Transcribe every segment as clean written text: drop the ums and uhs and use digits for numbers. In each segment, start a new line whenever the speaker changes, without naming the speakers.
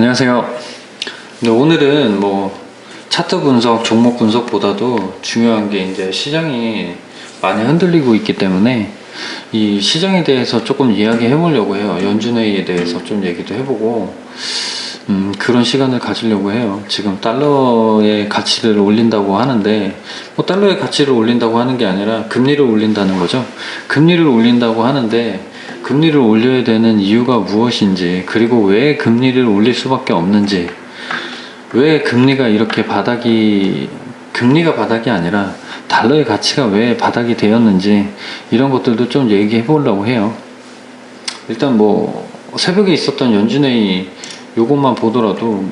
안녕하세요. 네, 오늘은 차트 분석, 종목 분석보다도 중요한 게 이제 시장이 많이 흔들리고 있기 때문에 이 시장에 대해서 조금 이야기해 보려고 해요. 연준회의에 대해서 좀 얘기도 해보고 그런 시간을 가지려고 해요. 지금 달러의 가치를 올린다고 하는데 달러의 가치를 올린다고 하는 게 아니라 금리를 올린다는 거죠. 금리를 올린다고 하는데 금리를 올려야 되는 이유가 무엇인지, 그리고 왜 금리를 올릴 수밖에 없는지, 왜 금리가 이렇게 금리가 바닥이 아니라 달러의 가치가 왜 바닥이 되었는지, 이런 것들도 좀 얘기해 보려고 해요. 일단 새벽에 있었던 연준회의 요것만 보더라도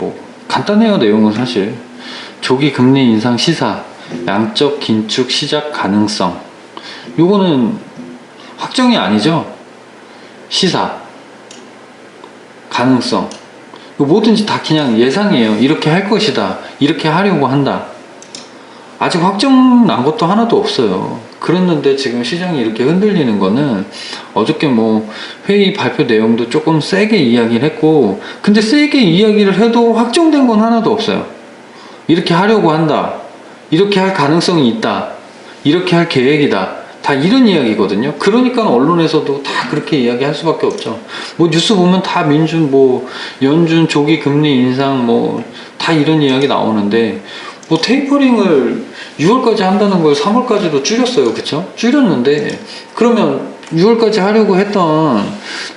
간단해요. 내용은 사실 조기 금리 인상 시사, 양적 긴축 시작 가능성, 요거는 확정이 아니죠. 시사, 가능성, 뭐든지 다 그냥 예상이에요. 이렇게 할 것이다, 이렇게 하려고 한다. 아직 확정 난 것도 하나도 없어요. 그랬는데 지금 시장이 이렇게 흔들리는 거는, 어저께 회의 발표 내용도 조금 세게 이야기를 했고, 근데 세게 이야기를 해도 확정된 건 하나도 없어요. 이렇게 하려고 한다, 이렇게 할 가능성이 있다, 이렇게 할 계획이다, 다 이런 이야기거든요. 그러니까 언론에서도 다 그렇게 이야기할 수밖에 없죠. 뉴스 보면 다 연준 조기 금리 인상 다 이런 이야기 나오는데, 테이퍼링을 6월까지 한다는 걸 3월까지도 줄였어요. 그쵸? 줄였는데, 그러면 6월까지 하려고 했던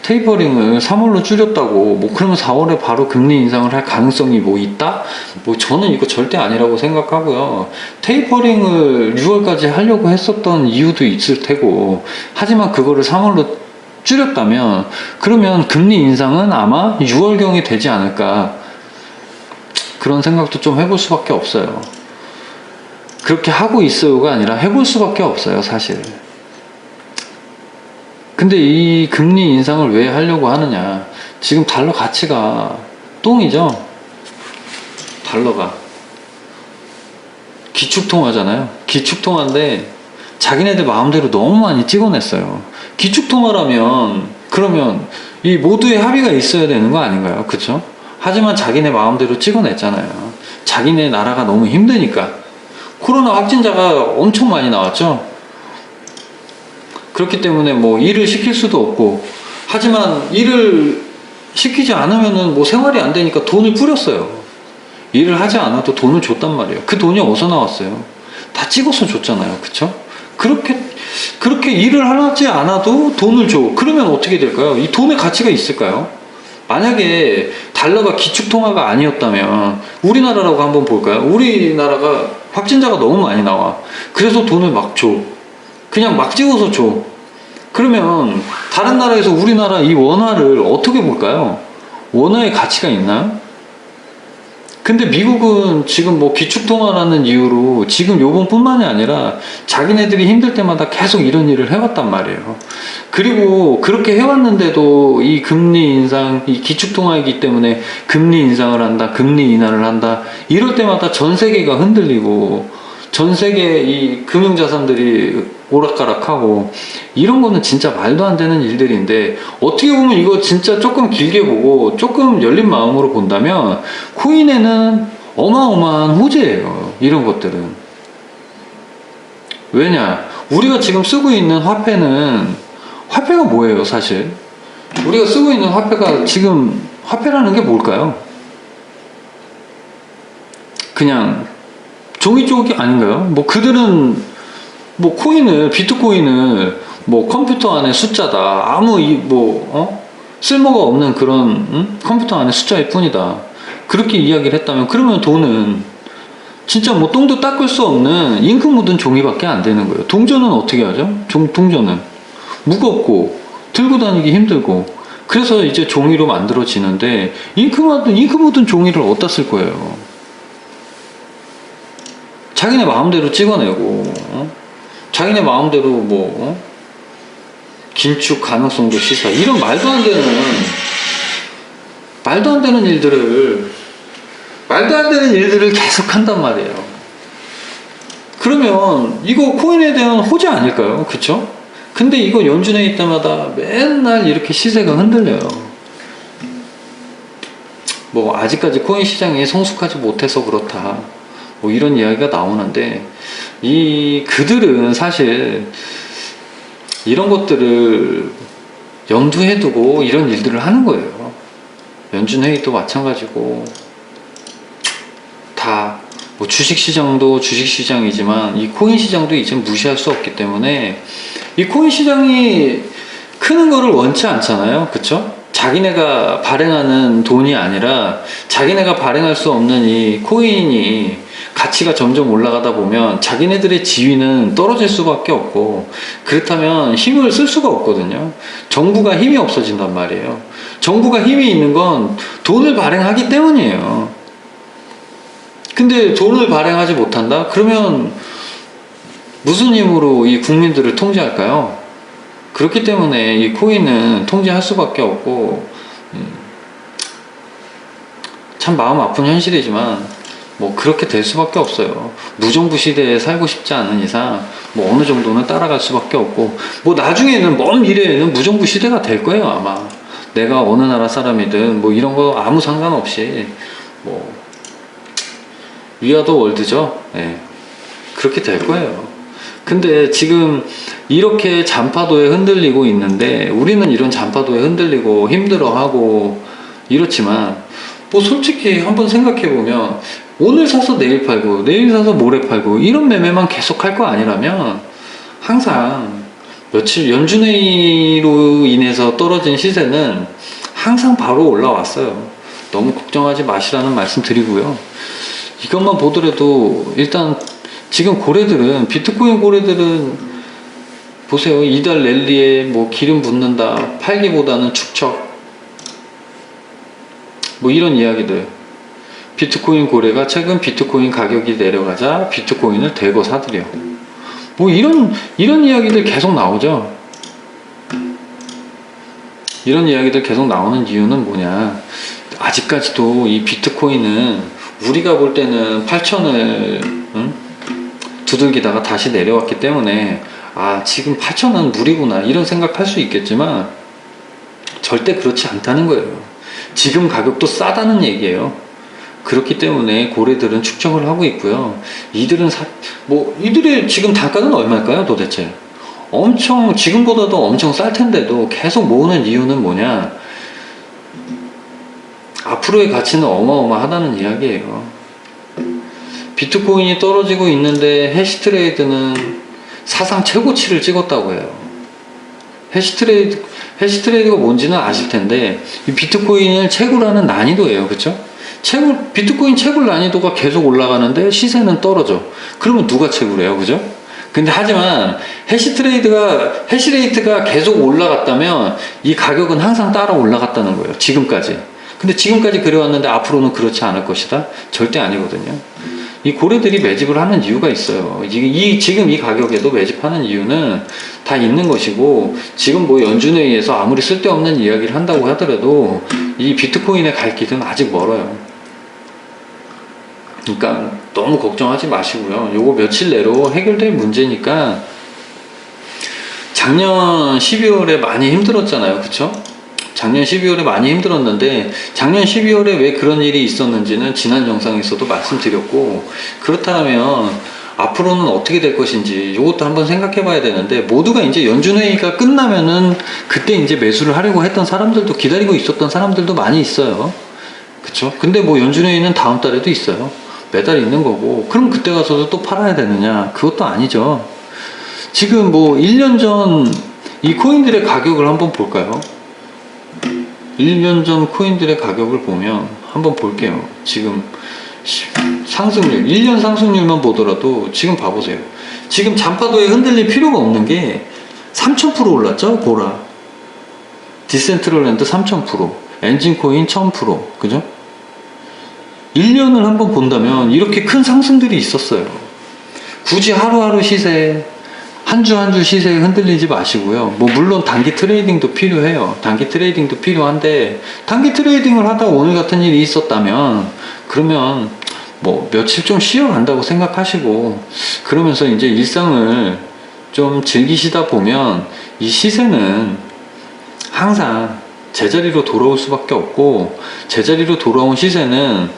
테이퍼링을 3월로 줄였다고, 그러면 4월에 바로 금리 인상을 할 가능성이 있다? 저는 이거 절대 아니라고 생각하고요. 테이퍼링을 6월까지 하려고 했었던 이유도 있을 테고, 하지만 그거를 3월로 줄였다면, 그러면 금리 인상은 아마 6월경이 되지 않을까, 그런 생각도 좀 해볼 수밖에 없어요. 그렇게 하고 있어요가 아니라 해볼 수밖에 없어요, 사실. 근데 이 금리 인상을 왜 하려고 하느냐. 지금 달러 가치가 똥이죠. 달러가 기축통화잖아요. 기축통화인데 자기네들 마음대로 너무 많이 찍어냈어요. 기축통화라면 그러면 이 모두의 합의가 있어야 되는 거 아닌가요? 그쵸? 하지만 자기네 마음대로 찍어냈잖아요. 자기네 나라가 너무 힘드니까. 코로나 확진자가 엄청 많이 나왔죠. 그렇기 때문에 일을 시킬 수도 없고, 하지만 일을 시키지 않으면은 생활이 안 되니까 돈을 뿌렸어요. 일을 하지 않아도 돈을 줬단 말이에요. 그 돈이 어디서 나왔어요? 다 찍어서 줬잖아요. 그쵸? 그렇게 일을 하지 않아도 돈을 줘. 그러면 어떻게 될까요? 이 돈의 가치가 있을까요? 만약에 달러가 기축통화가 아니었다면 우리나라라고 한번 볼까요? 우리나라가 확진자가 너무 많이 나와. 그래서 돈을 막 줘. 그냥 막 찍어서 줘. 그러면 다른 나라에서 우리나라 이 원화를 어떻게 볼까요? 원화의 가치가 있나요? 근데 미국은 지금 기축통화라는 이유로 지금 요번뿐만이 아니라 자기네들이 힘들 때마다 계속 이런 일을 해왔단 말이에요. 그리고 그렇게 해왔는데도 이 금리 인상, 이 기축통화이기 때문에 금리 인상을 한다, 금리 인하를 한다, 이럴 때마다 전 세계가 흔들리고 전 세계 이 금융자산들이 오락가락하고, 이런 거는 진짜 말도 안 되는 일들인데, 어떻게 보면 이거 진짜 조금 길게 보고 조금 열린 마음으로 본다면 코인에는 어마어마한 호재예요. 이런 것들은. 왜냐? 우리가 지금 쓰고 있는 화폐가 뭐예요, 사실? 우리가 쓰고 있는 화폐가 지금, 화폐라는 게 뭘까요? 그냥 종이 쪽이 아닌가요? 그들은 코인을, 비트코인을 컴퓨터 안에 숫자다, 쓸모가 없는 그런 컴퓨터 안에 숫자일 뿐이다, 그렇게 이야기를 했다면, 그러면 돈은 진짜 똥도 닦을 수 없는 잉크 묻은 종이밖에 안 되는 거예요. 동전은 어떻게 하죠? 동전은 무겁고 들고 다니기 힘들고, 그래서 이제 종이로 만들어지는데, 잉크 묻은 종이를 어디다 쓸 거예요? 자기네 마음대로 찍어내고, 자기네 마음대로 긴축 가능성도 시사, 이런 말도 안 되는 일들을 계속 한단 말이에요. 그러면 이거 코인에 대한 호재 아닐까요? 그쵸? 근데 이거 연준회의 때마다 맨날 이렇게 시세가 흔들려요. 뭐 아직까지 코인 시장이 성숙하지 못해서 그렇다, 뭐 이런 이야기가 나오는데, 그들은 사실 이런 것들을 염두에 두고 이런 일들을 하는 거예요. 연준회의도 마찬가지고, 다 뭐 주식시장도 주식시장이지만 이 코인 시장도 이제 무시할 수 없기 때문에, 이 코인 시장이 크는 거를 원치 않잖아요. 그쵸? 자기네가 발행하는 돈이 아니라 자기네가 발행할 수 없는 이 코인이 가치가 점점 올라가다 보면 자기네들의 지위는 떨어질 수밖에 없고, 그렇다면 힘을 쓸 수가 없거든요. 정부가 힘이 없어진단 말이에요. 정부가 힘이 있는 건 돈을 발행하기 때문이에요. 근데 돈을 발행하지 못한다? 그러면 무슨 힘으로 이 국민들을 통제할까요? 그렇기 때문에 이 코인은 통제할 수밖에 없고, 참 마음 아픈 현실이지만 뭐 그렇게 될 수밖에 없어요. 무정부 시대에 살고 싶지 않은 이상 뭐 어느 정도는 따라갈 수밖에 없고, 뭐 나중에는 먼 미래에는 무정부 시대가 될 거예요. 아마 내가 어느 나라 사람이든 뭐 이런 거 아무 상관없이 뭐 위아더 월드죠. 네. 그렇게 될 거예요. 근데 지금 이렇게 잔파도에 흔들리고 있는데, 우리는 이런 잔파도에 흔들리고 힘들어하고 이렇지만, 뭐 솔직히 한번 생각해보면 오늘 사서 내일 팔고 내일 사서 모레 팔고 이런 매매만 계속 할 거 아니라면, 항상 며칠 연준회의로 인해서 떨어진 시세는 항상 바로 올라왔어요. 너무 걱정하지 마시라는 말씀 드리고요. 이것만 보더라도 일단 지금 고래들은, 비트코인 고래들은 보세요. 이달 랠리에 뭐 기름 붓는다, 팔기보다는 축적, 뭐 이런 이야기들. 비트코인 고래가 최근 비트코인 가격이 내려가자 비트코인을 대거 사들여, 뭐 이런 이야기들 계속 나오죠. 이런 이야기들 계속 나오는 이유는 뭐냐, 아직까지도 이 비트코인은 우리가 볼 때는 8천을 두들기다가 다시 내려왔기 때문에, 아 지금 8천은 무리구나 이런 생각할 수 있겠지만 절대 그렇지 않다는 거예요. 지금 가격도 싸다는 얘기예요. 그렇기 때문에 고래들은 축적을 하고 있고요. 이들은 이들의 지금 단가는 얼마일까요 도대체? 엄청, 지금보다도 엄청 쌀 텐데도 계속 모으는 이유는 뭐냐, 앞으로의 가치는 어마어마하다는 이야기예요. 비트코인이 떨어지고 있는데 해시트레이드는 사상 최고치를 찍었다고 해요. 해시트레이드가 뭔지는 아실 텐데, 이 비트코인을 채굴하는 난이도예요. 그쵸? 비트코인 채굴 난이도가 계속 올라가는데 시세는 떨어져. 그러면 누가 채굴해요? 그죠? 근데 하지만 해시레이트가 계속 올라갔다면 이 가격은 항상 따라 올라갔다는 거예요. 지금까지. 근데 지금까지 그래왔는데 앞으로는 그렇지 않을 것이다? 절대 아니거든요. 이 고래들이 매집을 하는 이유가 있어요. 지금 이 가격에도 매집하는 이유는 다 있는 것이고, 지금 뭐 연준회의에서 아무리 쓸데없는 이야기를 한다고 하더라도 이 비트코인의 갈 길은 아직 멀어요. 그러니까 너무 걱정하지 마시고요. 요거 며칠 내로 해결될 문제니까. 작년 12월에 많이 힘들었잖아요. 그쵸? 작년 12월에 많이 힘들었는데, 작년 12월에 왜 그런 일이 있었는지는 지난 영상에서도 말씀드렸고, 그렇다면 앞으로는 어떻게 될 것인지 이것도 한번 생각해 봐야 되는데, 모두가 이제 연준회의가 끝나면은 그때 이제 매수를 하려고 했던 사람들도, 기다리고 있었던 사람들도 많이 있어요. 그쵸? 근데 뭐 연준회의는 다음 달에도 있어요. 매달 있는 거고, 그럼 그때 가서도 또 팔아야 되느냐? 그것도 아니죠. 지금 뭐 1년 전 이 코인들의 가격을 한번 볼까요? 1년 전 코인들의 가격을 보면 한번 볼게요. 지금 상승률, 1년 상승률만 보더라도 지금 봐보세요. 지금 잔파도에 흔들릴 필요가 없는 게 3000% 올랐죠? 보라. 디센트럴랜드 3000%, 엔진코인 1000%, 그죠? 1년을 한번 본다면 이렇게 큰 상승들이 있었어요. 굳이 하루하루 시세, 한 주 한 주 시세에 흔들리지 마시고요. 뭐 물론 단기 트레이딩도 필요해요. 단기 트레이딩도 필요한데, 단기 트레이딩을 하다 오늘 같은 일이 있었다면, 그러면 뭐 며칠 좀 쉬어간다고 생각하시고, 그러면서 이제 일상을 좀 즐기시다 보면 이 시세는 항상 제자리로 돌아올 수밖에 없고, 제자리로 돌아온 시세는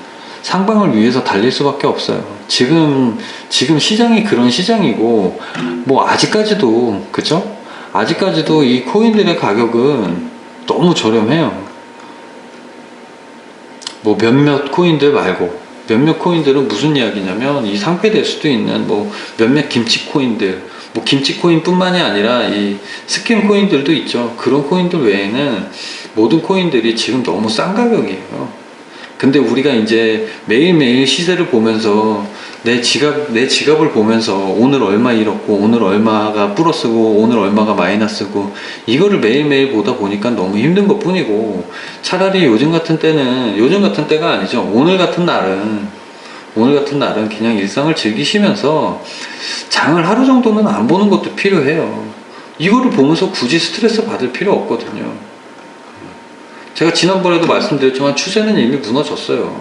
상방을 위해서 달릴 수밖에 없어요. 지금 시장이 그런 시장이고, 뭐 아직까지도, 그쵸? 아직까지도 이 코인들의 가격은 너무 저렴해요. 뭐 몇몇 코인들 말고, 몇몇 코인들은 무슨 이야기냐면, 이 상폐될 수도 있는 뭐 몇몇 김치 코인들, 뭐 김치 코인 뿐만이 아니라 이 스킨 코인들도 있죠. 그런 코인들 외에는 모든 코인들이 지금 너무 싼 가격이에요. 근데 우리가 이제 매일매일 시세를 보면서 내 지갑을 보면서 오늘 얼마 잃었고, 오늘 얼마가 플러스고, 오늘 얼마가 마이너스고, 이거를 매일매일 보다 보니까 너무 힘든 것 뿐이고, 차라리 요즘 같은 때가 아니죠. 오늘 같은 날은 그냥 일상을 즐기시면서 장을 하루 정도는 안 보는 것도 필요해요. 이거를 보면서 굳이 스트레스 받을 필요 없거든요. 제가 지난번에도 말씀드렸지만 추세는 이미 무너졌어요.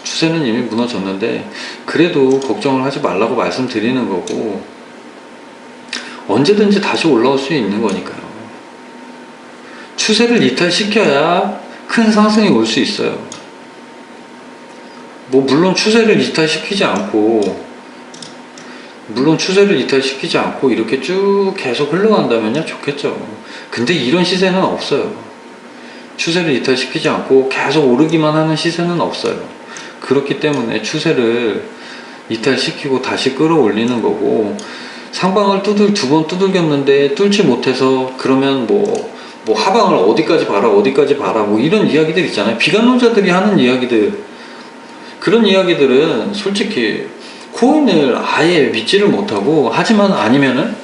추세는 이미 무너졌는데 그래도 걱정을 하지 말라고 말씀드리는 거고, 언제든지 다시 올라올 수 있는 거니까요. 추세를 이탈시켜야 큰 상승이 올 수 있어요. 뭐 물론 추세를 이탈시키지 않고 이렇게 쭉 계속 흘러간다면요 좋겠죠. 근데 이런 시세는 없어요. 추세를 이탈시키지 않고 계속 오르기만 하는 시세는 없어요. 그렇기 때문에 추세를 이탈시키고 다시 끌어올리는 거고, 상방을 두 번 두들겼는데 뚫지 못해서 그러면 뭐 하방을 어디까지 봐라 뭐 이런 이야기들 있잖아요. 비관론자들이 하는 이야기들, 그런 이야기들은 솔직히 코인을 아예 믿지를 못하고, 하지만 아니면은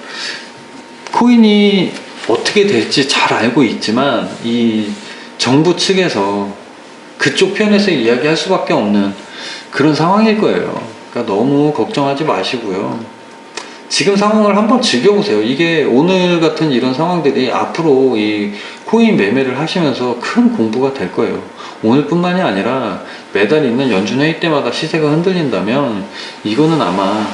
코인이 어떻게 될지 잘 알고 있지만 이 정부 측에서 그쪽 편에서 이야기할 수밖에 없는 그런 상황일 거예요. 그러니까 너무 걱정하지 마시고요. 지금 상황을 한번 즐겨보세요. 이게 오늘 같은 이런 상황들이 앞으로 이 코인 매매를 하시면서 큰 공부가 될 거예요. 오늘뿐만이 아니라 매달 있는 연준회의 때마다 시세가 흔들린다면 이거는 아마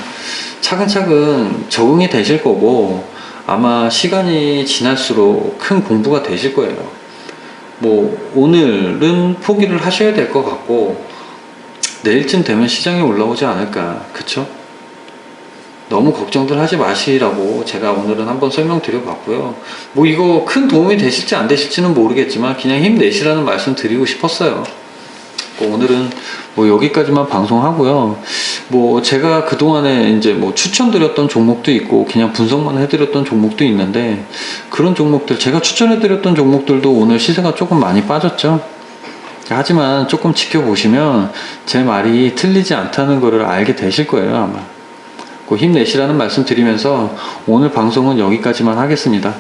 차근차근 적응이 되실 거고, 아마 시간이 지날수록 큰 공부가 되실 거예요. 뭐 오늘은 포기를 하셔야 될 것 같고, 내일쯤 되면 시장이 올라오지 않을까, 그쵸? 너무 걱정들 하지 마시라고 제가 오늘은 한번 설명드려 봤고요. 뭐 이거 큰 도움이 되실지 안 되실지는 모르겠지만 그냥 힘내시라는 말씀 드리고 싶었어요. 오늘은 뭐 여기까지만 방송하고요. 뭐 제가 그동안에 이제 뭐 추천드렸던 종목도 있고 그냥 분석만 해드렸던 종목도 있는데, 그런 종목들, 제가 추천해드렸던 종목들도 오늘 시세가 조금 많이 빠졌죠. 하지만 조금 지켜보시면 제 말이 틀리지 않다는 것을 알게 되실 거예요, 아마. 힘내시라는 말씀 드리면서 오늘 방송은 여기까지만 하겠습니다.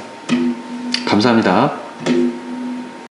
감사합니다.